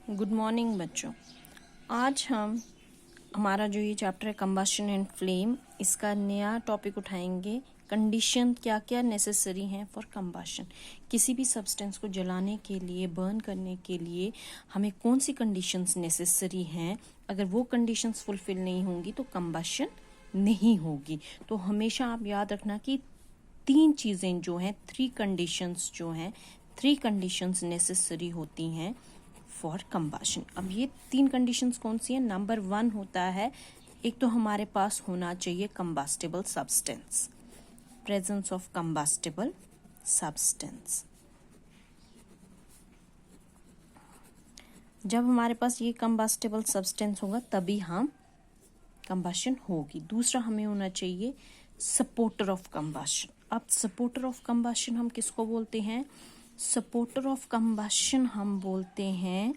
Good morning बच्चों। आज हम हमारा जो ये चैप्टर है कंबशन एंड फ्लेम, इसका नया टॉपिक उठाएंगे। कंडीशन क्या क्या नेसेसरी हैं फॉर कंबशन। किसी भी सब्सटेंस को जलाने के लिए, बर्न करने के लिए हमें कौन सी कंडीशंस नेसेसरी हैं। अगर वो कंडीशंस फुलफिल नहीं होंगी तो कंबशन नहीं होगी। तो हमेशा आप याद रखना कि तीन चीज़ें जो हैं, थ्री कंडीशंस नेसेसरी होती हैं फॉर कंबशन। अब ये तीन कंडीशंस कौन सी हैं? नंबर 1 होता है, एक तो हमारे पास होना चाहिए combustible substance, presence of combustible substance. जब हमारे पास ये कंबस्टिबल सब्सटेंस होगा तभी हम कंबशन होगी। दूसरा हमें होना चाहिए सपोर्टर ऑफ कंबशन। अब सपोर्टर ऑफ कंबशन हम किसको बोलते हैं? सपोर्टर ऑफ कंबशन हम बोलते हैं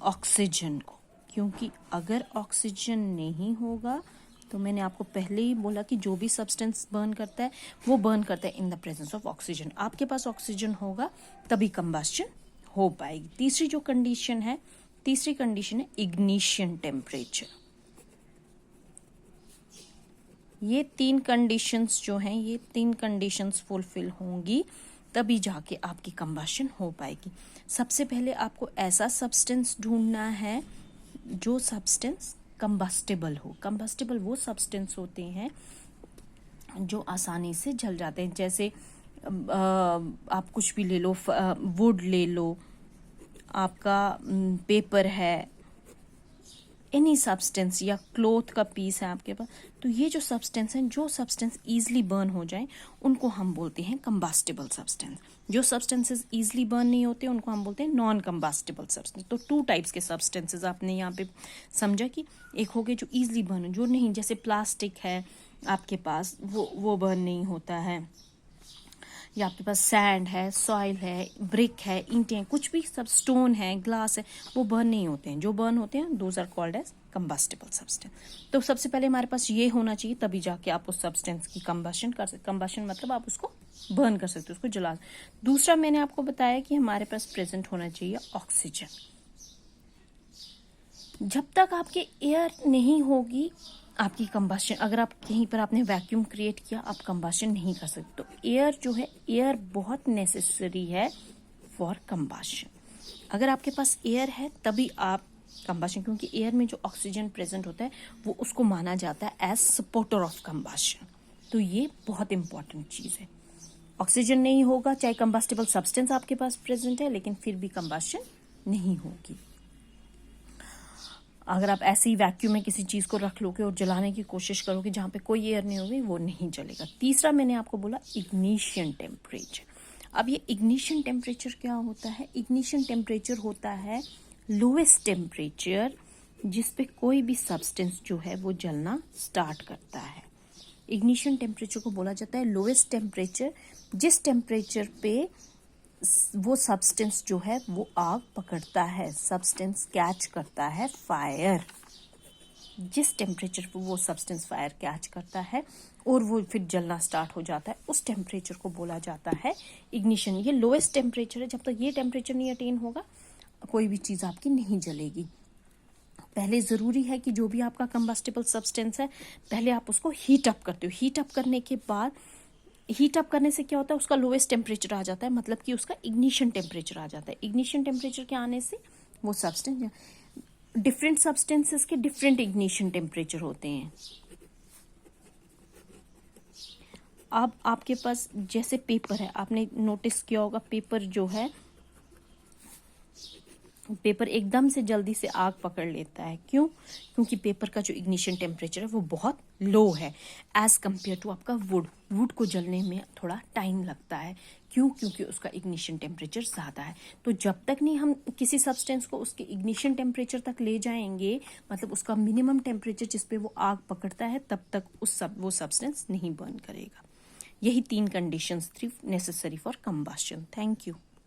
ऑक्सीजन को, क्योंकि अगर ऑक्सीजन नहीं होगा तो मैंने आपको पहले ही बोला कि जो भी सब्सटेंस बर्न करता है वो बर्न करता है in the presence of oxygen. आपके पास ऑक्सीजन होगा तभी कंबशन हो पाएगी। तीसरी कंडीशन है इग्निशन टेम्परेचर। ये तीन कंडीशंस फुलफिल होंगी तभी जाके आपकी कंबशन हो पाएगी। सबसे पहले आपको ऐसा सब्सटेंस ढूंढना है जो सब्सटेंस कंबस्टिबल हो। कंबस्टिबल वो सब्सटेंस होते हैं जो आसानी से जल जाते हैं। जैसे आप कुछ भी ले लो, वुड ले लो, आपका पेपर है, एनी सब्सटेंस, या क्लोथ का पीस है आपके पास, तो ये जो सब्सटेंस हैं, जो सब्सटेंस इजीली बर्न हो जाए उनको हम बोलते हैं कंबस्टिबल सब्सटेंस। जो सब्सटेंसेस इजीली बर्न नहीं होते उनको हम बोलते हैं नॉन कंबस्टिबल सब्सटेंस। तो 2 टाइप्स के सब्सटेंसेस आपने यहाँ पे समझा कि एक हो गए जो इजीली बर्न, जो नहीं, जैसे प्लास्टिक है आपके पास, वो बर्न नहीं होता है, या आपके पास सैंड है, सॉइल है, ब्रिक है, ईंटें हैं, कुछ भी सब, स्टोन है, ग्लास है, वो बर्न नहीं होते हैं। जो बर्न होते हैं those are called as combustible substance. तो सबसे पहले हमारे पास ये होना चाहिए, तभी जाके आप उस सब्सटेंस की कंबशन कर सकते। कंबशन मतलब आप उसको बर्न कर सकते हो, उसको जला। दूसरा मैंने आपको बताया कि हमारे पास प्रेजेंट होना चाहिए ऑक्सीजन। जब तक आपके एयर नहीं होगी आपकी कंबशन, अगर आप कहीं पर आपने वैक्यूम क्रिएट किया, आप कंबशन नहीं कर सकते। तो एयर जो है, एयर बहुत नेसेसरी है फॉर कंबशन। अगर आपके पास एयर है तभी आप कंबशन, क्योंकि एयर में जो ऑक्सीजन प्रेजेंट होता है वो उसको माना जाता है एज सपोर्टर ऑफ कंबशन। तो ये बहुत इंपॉर्टेंट चीज है। ऑक्सीजन नहीं होगा, चाहे कंबस्टिबल सब्सटेंस आपके पास प्रेजेंट है, लेकिन फिर भी कंबशन नहीं होगी। अगर आप ऐसे ही वैक्यूम में किसी चीज़ को रख लोगे और जलाने की कोशिश करोगे जहाँ पे कोई एयर नहीं होगी, वो नहीं जलेगा। तीसरा मैंने आपको बोला इग्निशन टेम्परेचर। अब ये इग्निशन टेम्परेचर क्या होता है? इग्निशन टेम्परेचर होता है लोएस्ट टेम्परेचर जिस पे कोई भी सब्सटेंस जो है वो जलना स्टार्ट करता है। इग्निशन टेम्परेचर को बोला जाता है लोएस्ट टेम्परेचर, जिस टेम्परेचर पे वो सब्सटेंस जो है वो आग पकड़ता है, सब्सटेंस कैच करता है फायर। जिस टेम्परेचर पर वो सब्सटेंस फायर कैच करता है और वो फिर जलना स्टार्ट हो जाता है, उस टेम्परेचर को बोला जाता है इग्निशन। ये लोएस्ट टेम्परेचर है। जब तक ये टेम्परेचर नहीं अटेन होगा कोई भी चीज़ आपकी नहीं जलेगी। पहले ज़रूरी है कि जो भी आपका कंबस्टिबल सब्सटेंस है, पहले आप उसको हीट अप करते हो। हीट अप करने के बाद, हीट अप करने से क्या होता है, उसका लोएस्ट टेम्परेचर आ जाता है, मतलब कि उसका इग्निशन टेम्परेचर आ जाता है। इग्निशन टेम्परेचर के आने से वो सब्सटेंस, डिफरेंट सब्सटेंसेस के डिफरेंट इग्निशन टेम्परेचर होते हैं। अब आपके पास जैसे पेपर है, आपने नोटिस किया होगा पेपर जो है, पेपर एकदम से जल्दी से आग पकड़ लेता है। क्यों? क्योंकि पेपर का जो इग्निशन टेम्परेचर है वो बहुत लो है एज कंपेयर टू आपका वुड को जलने में थोड़ा टाइम लगता है। क्यों? क्योंकि उसका इग्निशन टेम्परेचर ज़्यादा है। तो जब तक नहीं हम किसी सब्सटेंस को उसके इग्निशन टेम्परेचर तक ले जाएंगे, मतलब उसका मिनिमम टेम्परेचर जिस पे वो आग पकड़ता है, तब तक वो सब्सटेंस नहीं बर्न करेगा। यही 3 कंडीशंस थी necessary for combustion. Thank you.